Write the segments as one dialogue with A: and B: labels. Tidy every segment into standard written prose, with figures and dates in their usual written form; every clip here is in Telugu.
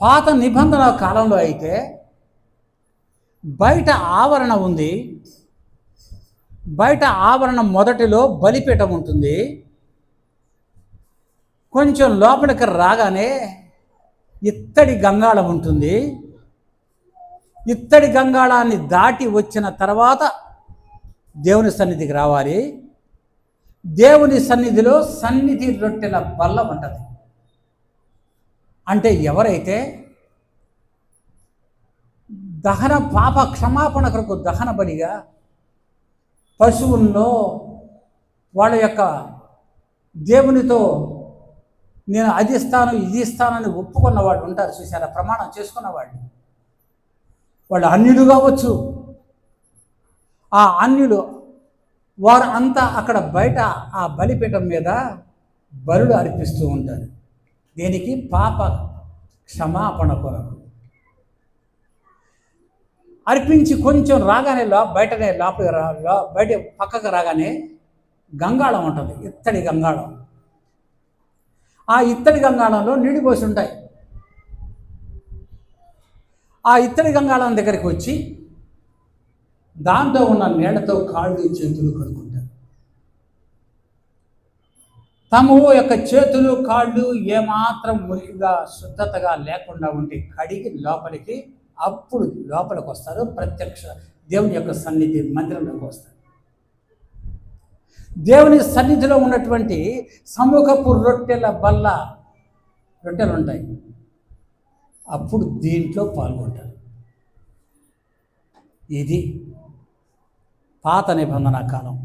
A: పాత నిబంధన కాలంలో అయితే బయట ఆవరణ ఉంది. బయట ఆవరణ మొదటిలో బలిపీఠం ఉంటుంది. కొంచెం లోపలికి రాగానే ఇత్తడి గంగాళం ఉంటుంది. ఇత్తడి గంగాళాన్ని దాటి వచ్చిన తర్వాత దేవుని సన్నిధికి రావాలి. దేవుని సన్నిధిలో సన్నిధి రొట్టెల బల్ల ఉంటుంది. అంటే ఎవరైతే దహన పాప క్షమాపణ కొరకు దహన బలిగా పశువుల్లో వాళ్ళ యొక్క దేవునితో నేను అది ఇస్తాను ఇది ఇస్తానని ఒప్పుకున్న వాళ్ళు ఉంటారు చూసారా, ప్రమాణం చేసుకున్న వాళ్ళు అన్యులు కావచ్చు. ఆ అన్యులు వారు అంతా అక్కడ బయట ఆ బలిపీఠం మీద బలులు అర్పిస్తూ ఉంటారు. దేనికి? పాప క్షమాపణ కొరకు అర్పించి కొంచెం రాగానే బయటనే బయట పక్కకు రాగానే గంగాళం ఉంటుంది, ఇత్తడి గంగాళం. ఆ ఇత్తడి గంగాళంలో నీళ్ళు పోసి ఉంటాయి. ఆ ఇత్తడి గంగాళం దగ్గరికి వచ్చి దాంట్లో ఉన్న నీళ్లతో కాళ్ళు చేతులు కడుక్కుంటారు. తమ యొక్క చేతులు కాళ్ళు ఏమాత్రం మురికిగా శుద్ధతగా లేకుండా ఉంటే కడిగి లోపలికి అప్పుడు లోపలికి వస్తారు. ప్రత్యక్ష దేవుని యొక్క సన్నిధి మందిరంలోకి వస్తారు. దేవుని సన్నిధిలో ఉన్నటువంటి సముఖపు రొట్టెల బల్ల రొట్టెలు ఉంటాయి. అప్పుడు దీంట్లో పాల్గొంటారు. ఇది పాత నిబంధన కాలం.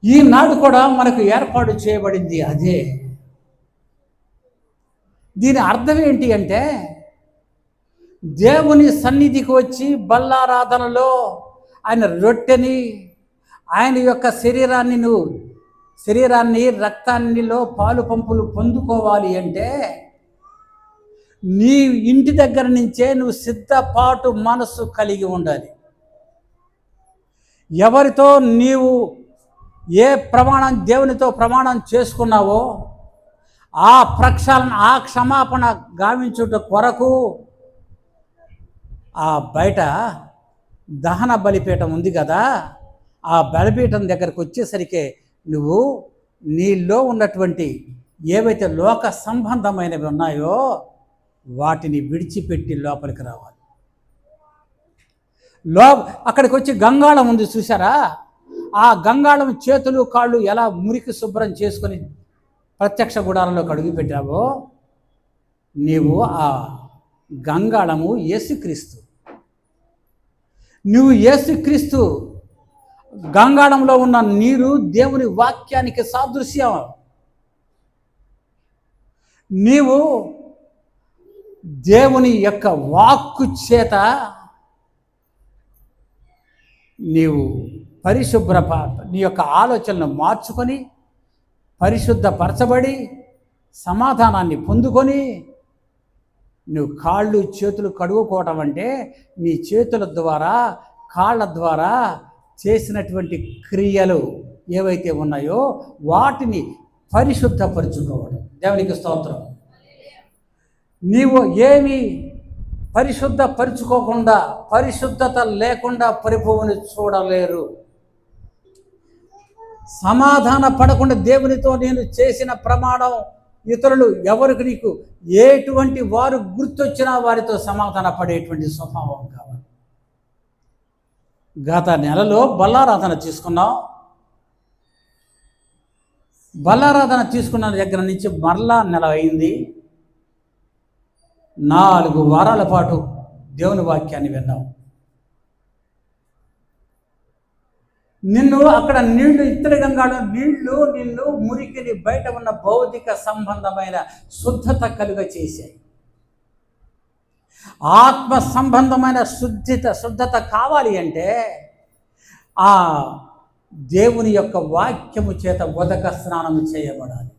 A: ఈనాడు కూడా మనకు ఏర్పాటు చేయబడింది అదే. దీని అర్థం ఏంటి అంటే, దేవుని సన్నిధికి వచ్చి బల్లారాధనలో ఆయన రొట్టెని, ఆయన యొక్క శరీరాన్ని రక్తాన్నిలో పాలు పంపులు పొందుకోవాలి అంటే నీ ఇంటి దగ్గర నుంచే నువ్వు సిద్ధపాటు మనస్సు కలిగి ఉండాలి. ఎవరితో నీవు ఏ ప్రమాణం దేవునితో ప్రమాణం చేసుకున్నావో ఆ క్షమాపణ గావించుట కొరకు ఆ బయట దహన బలిపీఠం ఉంది కదా, ఆ బలిపీఠం దగ్గరకు వచ్చేసరికి నువ్వు నీలో ఉన్నటువంటి ఏవైతే లోక సంబంధమైనవి ఉన్నాయో వాటిని విడిచిపెట్టి లోపలికి రావాలి. అక్కడికి వచ్చి గంగాళం ఉంది చూసారా, ఆ గంగాళం చేతులు కాళ్ళు ఎలా మురికి శుభ్రం చేసుకొని ప్రత్యక్ష గుడారంలో అడుగు పెట్టావో నీవు ఆ గంగాళము యేసుక్రీస్తు. నువ్వు యేసుక్రీస్తు. గంగాళంలో ఉన్న నీరు దేవుని వాక్యానికి సాదృశ్యం. నీవు దేవుని యొక్క వాక్కు చేత నీవు నీ యొక్క ఆలోచనను మార్చుకొని పరిశుద్ధపరచబడి సమాధానాన్ని పొందుకొని నువ్వు కాళ్ళు చేతులు కడుగుకోవటం అంటే నీ చేతుల ద్వారా కాళ్ళ ద్వారా చేసినటువంటి క్రియలు ఏవైతే ఉన్నాయో వాటిని పరిశుద్ధపరచుకోవడం. దేవునికి స్తోత్రం. నీవు ఏమి పరిశుద్ధపరచుకోకుండా పరిశుద్ధత లేకుండా ప్రభువుని చూడలేరు. సమాధాన పడకుండా దేవునితో నేను చేసిన ప్రమాణం ఇతరులు ఎవరికి నీకు ఎటువంటి వారు గుర్తొచ్చినా వారితో సమాధాన పడేటువంటి స్వభావం కావాలి. గత నెలలో బల్లారాధన తీసుకున్నాం. బల్లారాధన తీసుకున్న దగ్గర నుంచి మరలా నెల అయింది. 4 వారాల పాటు దేవుని వాక్యాన్ని విన్నాం. నిన్ను అక్కడ ఇత్తడి గంగాళం నీళ్లు నిన్ను మురికిని బయట ఉన్న భౌతిక సంబంధమైన శుద్ధత కలుగ చేశాయి. ఆత్మ సంబంధమైన శుద్ధత కావాలి అంటే ఆ దేవుని యొక్క వాక్యము చేత ఉదక స్నానం చేయబడాలి.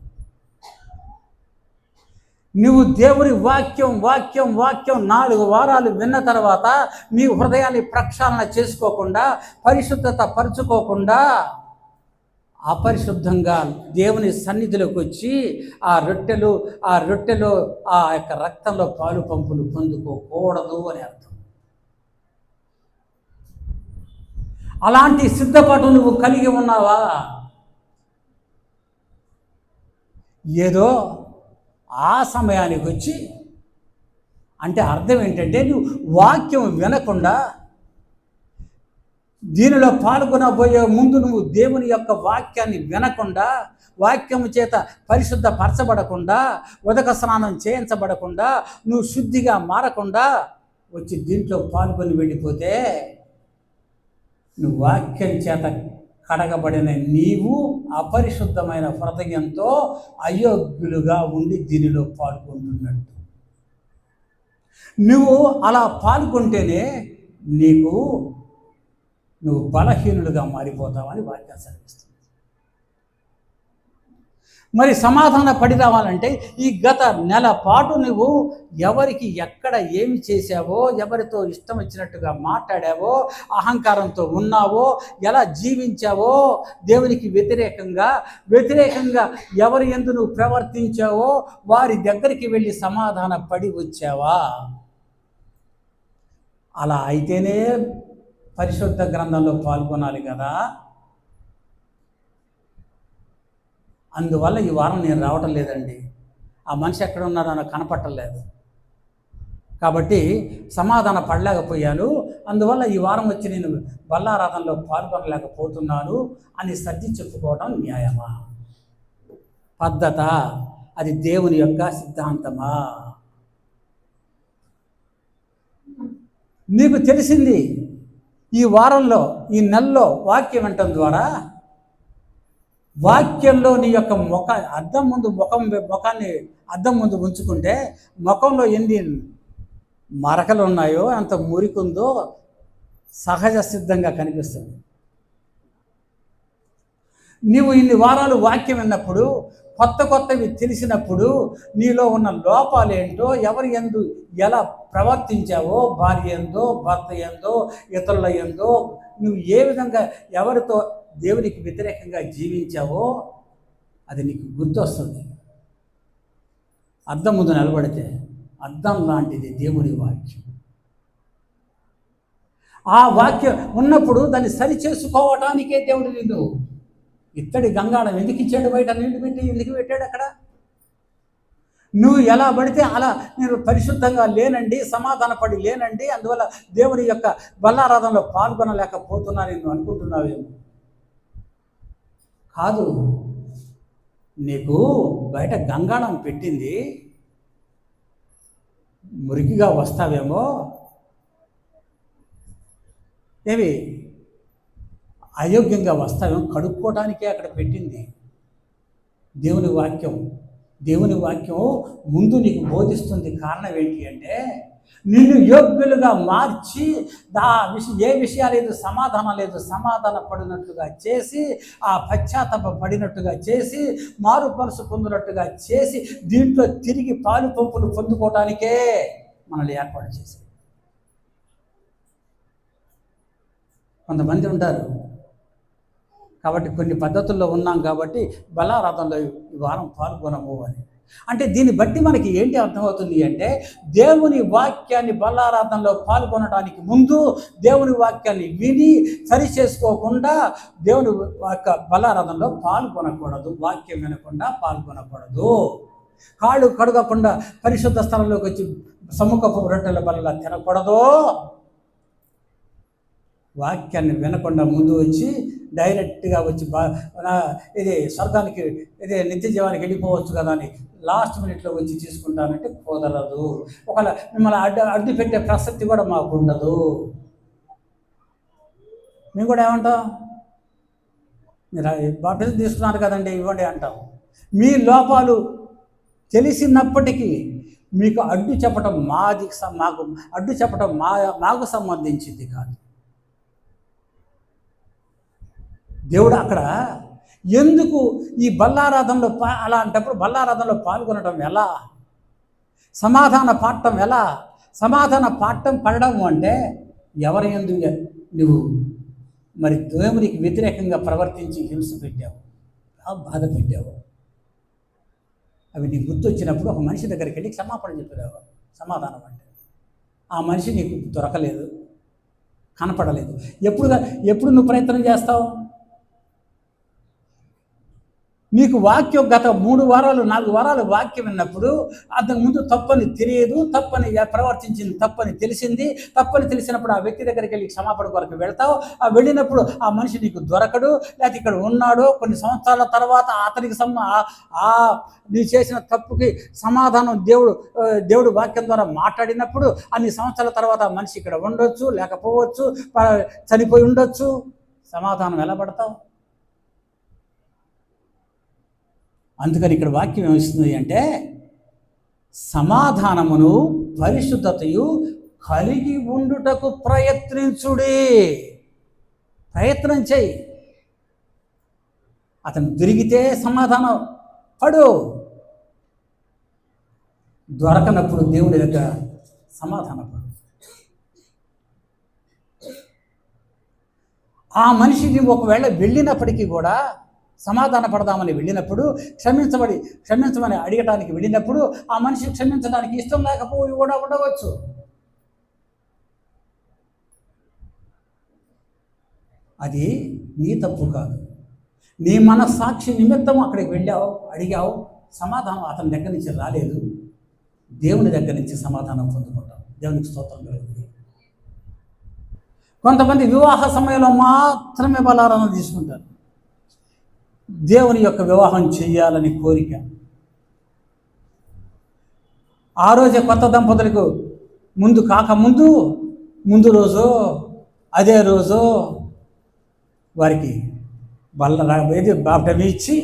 A: నువ్వు దేవుని వాక్యం 4 వారాలు విన్న తర్వాత నీ హృదయాన్ని ప్రక్షాళన చేసుకోకుండా పరిశుద్ధత పరుచుకోకుండా అపరిశుద్ధంగా దేవుని సన్నిధిలోకి వచ్చి ఆ రొట్టెలో ఆ యొక్క రక్తంలో పాలు పంపులు పొందుకోకూడదు అని అర్థం. అలాంటి సిద్ధపాటు నువ్వు కలిగి ఉన్నావా? ఏదో ఆ సమయానికి వచ్చి, అంటే అర్థం ఏంటంటే నువ్వు వాక్యం వినకుండా, దీనిలో పాల్గొనబోయే ముందు నువ్వు దేవుని యొక్క వాక్యాన్ని వినకుండా, వాక్యము చేత పరిశుద్ధపరచబడకుండా, ఉదక స్నానం చేయించబడకుండా, నువ్వు శుద్ధిగా మారకుండా వచ్చి దీంట్లో పాల్గొని వెళ్ళిపోతే, నువ్వు వాక్యం చేత కడగబడిన నీవు అపరిశుద్ధమైన హృదయంతో అయోగ్యులుగా ఉండి దీనిలో పాల్గొంటున్నట్టు. నువ్వు అలా పాల్గొంటేనే నువ్వు బలహీనులుగా మారిపోతావని వాక్యం సెలవిస్తుంది. మరి సమాధాన పడి రావాలంటే ఈ గత నెల పాటు నువ్వు ఎవరికి ఎక్కడ ఏమి చేశావో, ఎవరితో ఇష్టం వచ్చినట్టుగా మాట్లాడావో, అహంకారంతో ఉన్నావో, ఎలా జీవించావో, దేవునికి వ్యతిరేకంగా ఎవరి యందు నువ్వు ప్రవర్తించావో వారి దగ్గరికి వెళ్ళి సమాధాన పడి వచ్చావా? అలా అయితేనే పరిశుద్ధ గ్రంథంలో పాల్గొనాలి కదా. అందువల్ల ఈ వారం నేను రావటం లేదండి. ఆ మనిషి ఎక్కడ ఉన్నారో నాకు కనపట్టలేదు, కాబట్టి సమాధాన పడలేకపోయాను. అందువల్ల ఈ వారం వచ్చి నేను బల్లారాధనలో పాల్గొనలేకపోతున్నాను అని సర్ది చెప్పుకోవడం న్యాయమా? పద్ధత? అది దేవుని యొక్క సిద్ధాంతమా? నీకు తెలిసింది ఈ వారంలో, ఈ నెలలో వాక్యం వినటం ద్వారా, వాక్యంలో నీ యొక్క ముఖాన్ని అద్దం ముందు ఉంచుకుంటే ముఖంలో ఎన్ని మరకలు ఉన్నాయో, అంత మురికుందో సహజ సిద్ధంగా కనిపిస్తుంది. నీవు ఇన్ని వారాలు వాక్యం విన్నప్పుడు, కొత్తవి తెలిసినప్పుడు నీలో ఉన్న లోపాలేంటో, ఎవరి యందు ఎలా ప్రవర్తించావో, భార్య యందో, భర్త యందో, ఇతరుల యందో, నువ్వు ఏ విధంగా ఎవరితో దేవునికి వ్యతిరేకంగా జీవించావో అది నీకు గుర్తొస్తుంది. అద్దం ముందు నిలబడితే అద్దం లాంటిది దేవుని వాక్యం. ఆ వాక్యం ఉన్నప్పుడు దాన్ని సరి చేసుకోవటానికే దేవుడు నిన్ను ఇత్తడి గంగాళం ఎందుకు ఇచ్చాడు? బయట నీళ్లు పెట్టి ఎందుకు పెట్టాడు అక్కడ? నువ్వు ఎలా పడితే అలా నేను పరిశుద్ధంగా లేనండి, సమాధానపడి లేనండి, అందువల్ల దేవుని యొక్క బల్లారాధనలో పాల్గొనలేకపోతున్నా నేను అనుకుంటున్నావేమో. కాదు, నీకు బయట గంగాళం పెట్టింది మురికిగా వస్తావేమో, ఏవి అయోగ్యంగా వస్తావేమో, కడుక్కోవడానికే అక్కడ పెట్టింది దేవుని వాక్యం. దేవుని వాక్యం ముందు నీకు బోధిస్తుంది. కారణం ఏంటి అంటే, నిన్ను యోగ్యులుగా మార్చి ఏ విషయాలు లేదు, సమాధానం లేదు, సమాధాన పడినట్లుగా చేసి, ఆ పశ్చాత్తాప పడినట్టుగా చేసి, మారు మనసు పొందినట్టుగా చేసి, దీంట్లో తిరిగి పాలు పంపులు పొందుకోవటానికే మనల్ని ఏర్పాటు చేసి. కొంతమంది ఉంటారు కాబట్టి కొన్ని పద్ధతుల్లో ఉన్నాం కాబట్టి బల్లారాధనలో ఈ వారం పాల్గొనము అని. అంటే దీన్ని బట్టి మనకి ఏంటి అర్థమవుతుంది అంటే, దేవుని వాక్యాన్ని బల్లారాధనలో పాల్గొనడానికి ముందు దేవుని వాక్యాన్ని విని సరి చేసుకోకుండా దేవుని బల్లారాధనలో పాల్గొనకూడదు. వాక్యం వినకుండా పాల్గొనకూడదు. కాళ్ళు కడగకుండా పరిశుద్ధ స్థలంలోకి వచ్చి సముఖపు రొట్టెల బల్ల తినకూడదు. వాక్యాన్ని వినకుండా ముందు వచ్చి డైరెక్ట్గా వచ్చి ఇది స్వర్గానికి, ఇదే నిత్య జీవానికి వెళ్ళిపోవచ్చు కదా అని లాస్ట్ మినిట్లో వచ్చి తీసుకుంటానంటే కుదరదు. ఒకవేళ మిమ్మల్ని అడ్డు పెట్టే ప్రసక్తి కూడా మాకు ఉండదు. మేము కూడా ఏమంటాం, మీరు బాప్టిజం తీసుకున్నారు కదండి ఇవ్వండి అంటాం. మీ లోపాలు తెలిసినప్పటికీ మీకు అడ్డు చెప్పడం మాకు సంబంధించింది కాదు. దేవుడు అక్కడ ఎందుకు ఈ బల్లారాధనలో అలాంటప్పుడు బల్లారాధనలో పాల్గొనడం ఎలా, సమాధాన పాడటం ఎలా? సమాధాన పడడం అంటే నువ్వు మరి దేవునికి వ్యతిరేకంగా ప్రవర్తించి హింస పెట్టావు, బాధ పెట్టావు. అవి నీకు గుర్తొచ్చినప్పుడు ఒక మనిషి దగ్గరికి వెళ్ళి క్షమాపణ చెప్పావు. సమాధానం అంటే ఆ మనిషి నీకు దొరకలేదు, కనపడలేదు. ఎప్పుడు నువ్వు ప్రయత్నం చేస్తావు? నీకు వాక్యం గత 3 వారాలు 4 వారాలు వాక్యం విన్నప్పుడు అంతకుముందు తప్పని తెలియదు, తప్పని ప్రవర్తించింది తప్పని తెలిసింది. తప్పని తెలిసినప్పుడు ఆ వ్యక్తి దగ్గరికి వెళ్ళి క్షమాపణ కొరకు వెళ్తావు. ఆ వెళ్ళినప్పుడు ఆ మనిషి నీకు దొరకడు, లేకపోతే ఇక్కడ ఉన్నాడు. కొన్ని సంవత్సరాల తర్వాత అతనికి నీవు చేసిన తప్పుకి సమాధానం దేవుడు వాక్యం ద్వారా మాట్లాడినప్పుడు అన్ని సంవత్సరాల తర్వాత ఆ మనిషి ఇక్కడ ఉండొచ్చు, లేకపోవచ్చు, చనిపోయి ఉండొచ్చు. సమాధానం ఎలా పడతావు? అందుకని ఇక్కడ వాక్యం ఏమిస్తుంది అంటే, సమాధానమును పరిశుద్ధతయు కలిగి ఉండుటకు ప్రయత్నించుడి. ప్రయత్నం చేయి. అతను తిరిగితే సమాధానం పడు. దొరకనప్పుడు దేవుడి దగ్గర సమాధానం పడు. ఆ మనిషిని ఒకవేళ వెళ్ళినప్పటికీ కూడా సమాధాన పడదామని వెళ్ళినప్పుడు, క్షమించమని అడగటానికి వెళ్ళినప్పుడు ఆ మనిషి క్షమించడానికి ఇష్టం లేకపోయి కూడా ఉండవచ్చు. అది నీ తప్పు కాదు. నీ మనస్సాక్షి నిమిత్తం అక్కడికి వెళ్ళావు, అడిగావు, సమాధానం అతని దగ్గర నుంచి రాలేదు. దేవుని దగ్గర నుంచి సమాధానం పొందుకుంటాం. దేవునికి స్తోత్రం కలుగుతుంది. కొంతమంది వివాహ సమయంలో మాత్రమే బలారాధన తీసుకుంటారు. దేవుని యొక్క వివాహం చెయ్యాలని కోరిక. ఆ రోజే కొత్త దంపతులకు ముందు రోజు అదే రోజు వారికి బాప్టిజం ఇచ్చి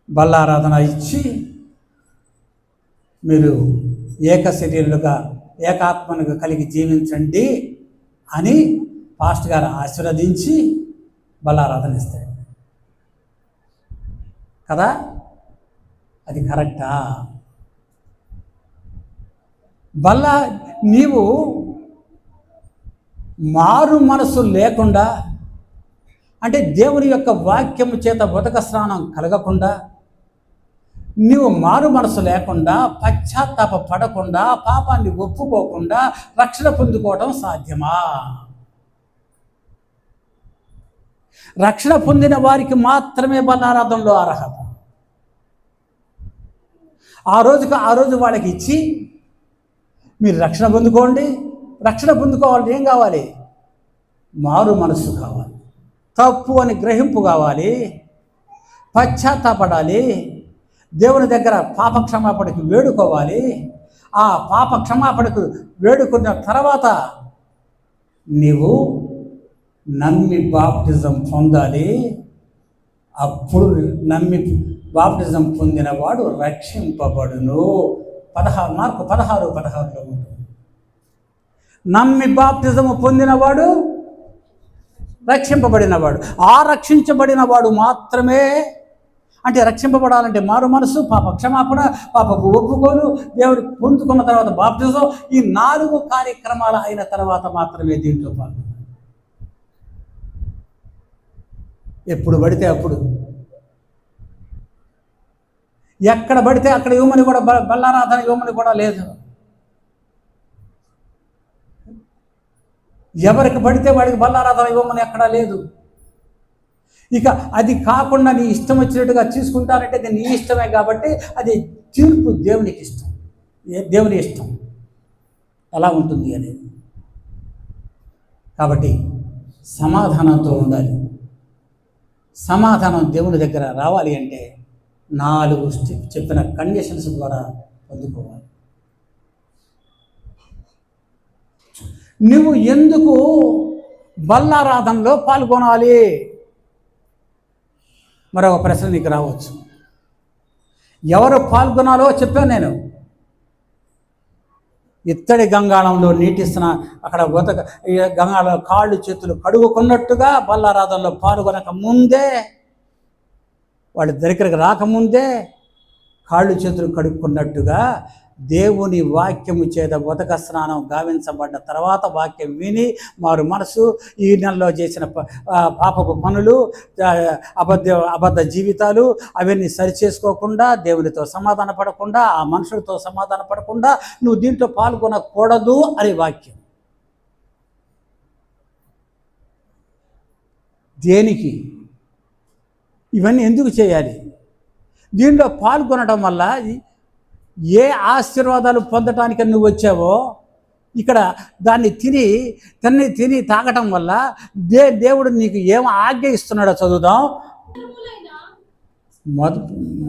A: బల్లారాధన ఇచ్చి మీరు ఏక శరీరులుగా ఏకాత్మనుగా కలిగి జీవించండి అని పాస్టర్ గారు ఆశీర్వదించి బల్లారాధన ఇస్తాడు కదా. అది కరెక్టా? నీవు మారు మనసు లేకుండా, అంటే దేవుని యొక్క వాక్యము చేత ఉదక స్నానం కలగకుండా, నీవు మారు మనసు లేకుండా, పశ్చాత్తాప పడకుండా, పాపాన్ని ఒప్పుకోకుండా రక్షణ పొందుకోవడం సాధ్యమా? రక్షణ పొందిన వారికి మాత్రమే బల్లారాధనలో అర్హత. ఆ రోజు వాళ్ళకి ఇచ్చి మీరు రక్షణ పొందుకోండి. రక్షణ పొందుకోవాలంటే ఏం కావాలి? మారు మనస్సు కావాలి, తప్పు అని గ్రహింపు కావాలి, పశ్చాత్తాపడాలి, దేవుని దగ్గర పాప క్షమాపణకు వేడుకోవాలి. ఆ పాప క్షమాపణకు వేడుకున్న తర్వాత నీవు నమ్మి బాప్టిజం పొందాలి. అప్పుడు నమ్మి బాప్టిజం పొందిన వాడు రక్షింపబడును. 16:16 ఉంటుంది. నమ్మి బాప్టిజము పొందినవాడు రక్షింపబడినవాడు. ఆ రక్షించబడినవాడు మాత్రమే, అంటే రక్షింపబడాలంటే మారు మనసు, పాప క్షమాపణ, పాపపు ఒప్పుకోలు, దేవుడు పొందుకున్న తర్వాత బాప్టిజం, ఈ 4 కార్యక్రమాలు అయిన తర్వాత మాత్రమే దీంట్లో పాల్గొనాలి. ఎప్పుడు పడితే అప్పుడు, ఎక్కడ పడితే అక్కడ ఇవ్వమని కూడా, బల్లారాధన ఇవ్వమని కూడా లేదు. ఎవరికి పడితే వాడికి బల్లారాధన ఇవ్వమని ఎక్కడా లేదు. ఇక అది కాకుండా నీ ఇష్టం వచ్చినట్టుగా తీసుకుంటానంటే అది నీ ఇష్టమే. కాబట్టి అది తీర్పు దేవునికి ఇష్టం, దేవుని ఇష్టం ఎలా ఉంటుంది అనేది. కాబట్టి సమాధానంతో ఉండాలి. సమాధానం దేవుని దగ్గర రావాలి అంటే 4 చెప్పిన కండిషన్స్ ద్వారా పొందుకోవాలి. నువ్వు ఎందుకు బల్లారాధనలో పాల్గొనాలి? మరొక ప్రశ్న నీకు రావచ్చు. ఎవరు పాల్గొనాలో చెప్పాను నేను. ఇత్తడి గంగాళంలో నీటిస్తున్న అక్కడ గంగాళ కాళ్ళు చేతులు కడుగుకున్నట్టుగా బల్లారాధనలో పాల్గొనక ముందే, వాళ్ళ దగ్గరికి రాకముందే కాళ్ళు చేతులు కడుక్కున్నట్టుగా దేవుని వాక్యము చేత ఉదక స్నానం గావించబడ్డ తర్వాత వాక్యం విని మారు మనసు ఈ నెలలో చేసిన పాపపు పనులు, అబద్ధ జీవితాలు అవన్నీ సరిచేసుకోకుండా, దేవునితో సమాధాన పడకుండా, ఆ మనుషులతో సమాధాన పడకుండా నువ్వు దీంట్లో పాల్గొనకూడదు అనే వాక్యం. దేనికి ఇవన్నీ ఎందుకు చేయాలి? దీంట్లో పాల్గొనడం వల్ల ఏ ఆశీర్వాదాలు పొందటానికి నువ్వు వచ్చావో ఇక్కడ దాన్ని తిని తాగటం వల్ల దేవుడు నీకు ఏం ఆజ్ఞ ఇస్తున్నాడో చదువుదాం.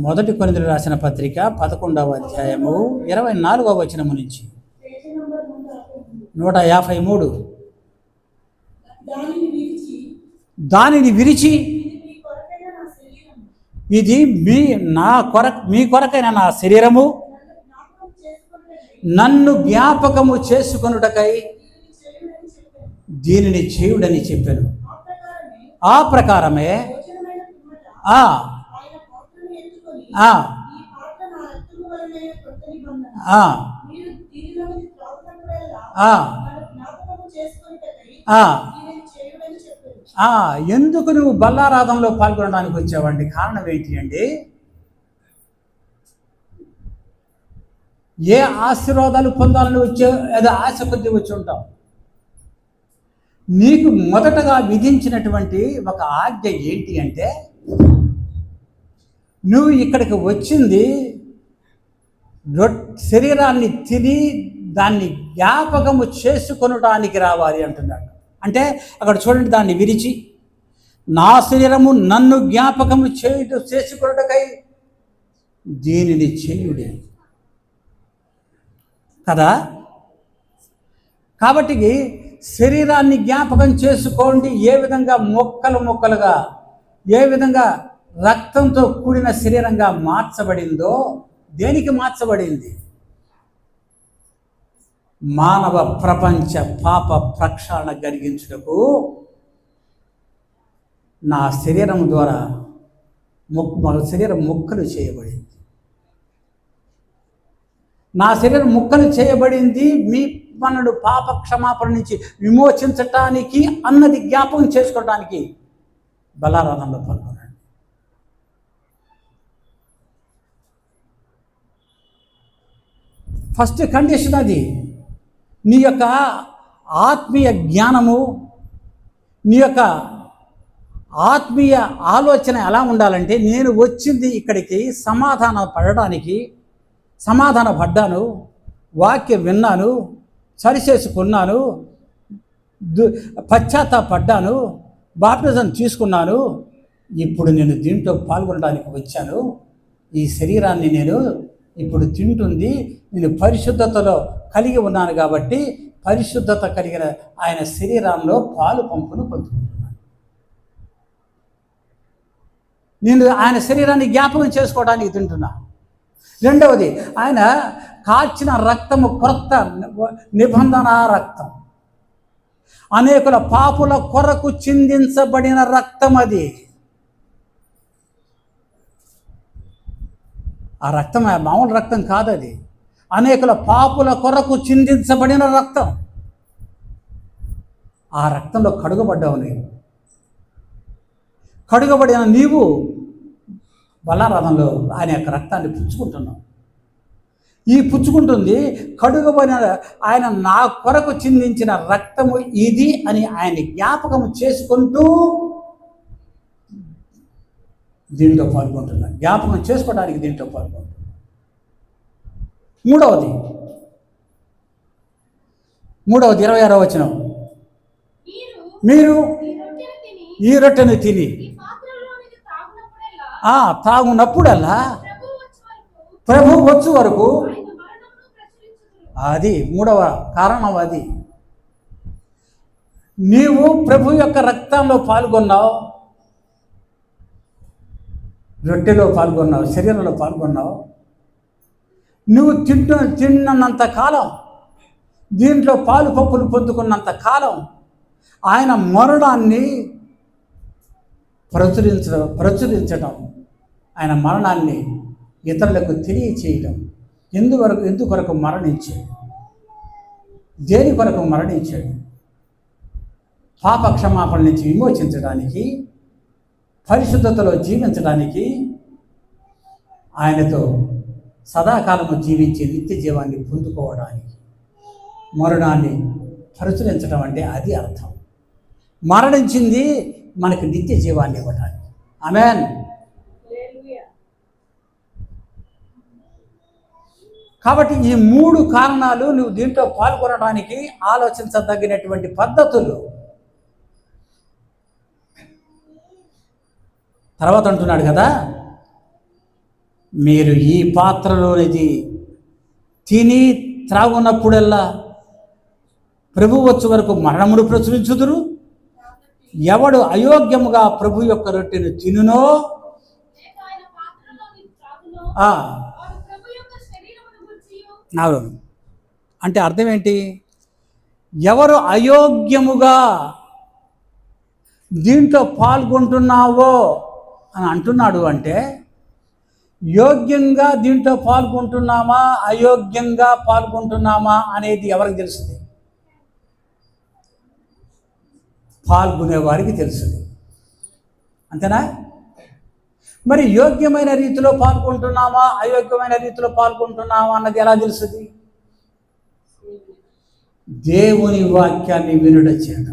A: మొదటి కొరింథీయులకు రాసిన పత్రిక 11వ అధ్యాయము 24వ వచనము నుంచి 153. దానిని విరిచి ఇది మీ కొరకైన నా శరీరము, నన్ను జ్ఞాపకము చేసుకొనుటకై దీనిని చేయుడని చెప్పాను. ఆ ప్రకారమే ఎందుకు నువ్వు బల్లారాధనలో పాల్గొనడానికి వచ్చావండి? కారణం ఏంటి అండి? ఏ ఆశీర్వాదాలు పొందాలని వచ్చావు? ఏదో ఆశ కొద్ది వచ్చి ఉంటావు. నీకు మొదటగా విధించినటువంటి ఒక ఆజ్ఞ ఏంటి అంటే, నువ్వు ఇక్కడికి వచ్చింది శరీరాన్ని తిని దాన్ని జ్ఞాపకము చేసుకొనడానికి రావాలి అంటున్నాడు. అంటే అక్కడ చూడండి, దాన్ని విరిచి నా శరీరము నన్ను జ్ఞాపకము చేసుకొనుటకై దీనిని చేయుడి కదా. కాబట్టి శరీరాన్ని జ్ఞాపకం చేసుకోండి. ఏ విధంగా ముక్కలుగా, ఏ విధంగా రక్తంతో కూడిన శరీరంగా మార్చబడిందో, దేనికి మార్చబడింది? మానవ ప్రపంచ పాప ప్రక్షాళన కలిగించుటకు నా శరీరం ద్వారా శరీరం ముక్కలు చేయబడింది. నా శరీరం ముక్కలు చేయబడింది మీ మనను పాప క్షమాపణ నుంచి విమోచించటానికి అన్నది జ్ఞాపకం చేసుకోవడానికి బలారాధనలో పాల్గొనండి. ఫస్ట్ కండిషన్ అది. నీ యొక్క ఆత్మీయ జ్ఞానము, నీ యొక్క ఆత్మీయ ఆలోచన ఎలా ఉండాలంటే, నేను వచ్చింది ఇక్కడికి సమాధాన పడ్డాను, వాక్యం విన్నాను, సరిచేసుకున్నాను, పశ్చాత్తాపడ్డాను, బాప్టిజం తీసుకున్నాను, ఇప్పుడు నేను దీంట్లో పాల్గొనడానికి వచ్చాను. ఈ శరీరాన్ని నేను ఇప్పుడు తింటుంది, నేను పరిశుద్ధతలో కలిగి ఉన్నాను కాబట్టి పరిశుద్ధత కలిగిన ఆయన శరీరంలో పాలు పంపును పొందుకుంటున్నాను. నేను ఆయన శరీరాన్ని జ్ఞాపకం చేసుకోవడానికి తింటున్నా. రెండవది, ఆయన కాచిన రక్తము క్రొత్త నిబంధన రక్తం, అనేకుల పాపుల కొరకు చిందించబడిన రక్తం. అది ఆ రక్తం మామూలు రక్తం కాదు, అది అనేకుల పాపుల కొరకు చిందించబడిన రక్తం. ఆ రక్తంలో కడుగబడ్డావు. కడుగబడిన నీవు బలారాధనలో ఆయన యొక్క రక్తాన్ని పుచ్చుకుంటున్నావు. ఈ పుచ్చుకుంటుంది కడుగబడిన ఆయన నా కొరకు చిందించిన రక్తము ఇది అని ఆయన జ్ఞాపకం చేసుకుంటూ దీంట్లో పాల్గొంటున్నాను. జ్ఞాపకం చేసుకోవడానికి దీంట్లో పాల్గొంటున్నాను. మూడవది 26వ వచనం, మీరు ఈ రొట్టెను తిని తాగునప్పుడల్లా ప్రభు వచ్చు వరకు, అది మూడవ కారణం. అది నీవు ప్రభు యొక్క రక్తంలో పాల్గొన్నావు, రొట్టెలో పాల్గొన్నావు, శరీరంలో పాల్గొన్నావు. నువ్వు తిన్నంత కాలం, దీంట్లో పాలు పప్పులు పొందుకున్నంత కాలం ఆయన మరణాన్ని ప్రచురించడం, ఆయన మరణాన్ని ఇతరులకు తెలియచేయడం, ఎందుకొరకు మరణించాడు? దేని కొరకు మరణించాడు? పాప క్షమాపణ నుంచి విమోచించడానికి, పరిశుద్ధతలో జీవించడానికి, ఆయనతో సదాకాలము జీవించి నిత్య జీవాన్ని పొందుకోవడానికి. మరణాన్ని ప్రచురించడం అంటే అది అర్థం. మరణించింది మనకు నిత్య జీవాన్ని ఇవ్వడానికి. ఆమేన్. కాబట్టి ఈ 3 కారణాలు నువ్వు దీంట్లో పాల్గొనడానికి ఆలోచించదగినటువంటి పద్ధతులు. తర్వాత అంటున్నాడు కదా, మీరు ఈ పాత్రలోనిది తిని త్రాగున్నప్పుడల్లా ప్రభు వచ్చే వరకు మరణమును ప్రచురించుదురు. ఎవడు అయోగ్యముగా ప్రభు యొక్క రొట్టెను తినునో అవును. అంటే అర్థం ఏంటి? ఎవరు అయోగ్యముగా దీంట్లో పాల్గొంటున్నావో అని అంటున్నాడు. అంటే యోగ్యంగా దీంట్లో పాల్గొంటున్నామా అయోగ్యంగా పాల్గొంటున్నామా అనేది ఎవరికి తెలుస్తుంది? పాల్గొనే వారికి తెలుస్తుంది. అంతేనా? మరి యోగ్యమైన రీతిలో పాల్గొంటున్నామా అయోగ్యమైన రీతిలో పాల్గొంటున్నామా అన్నది ఎలా తెలుస్తుంది? దేవుని వాక్యాన్ని వినుట చేత.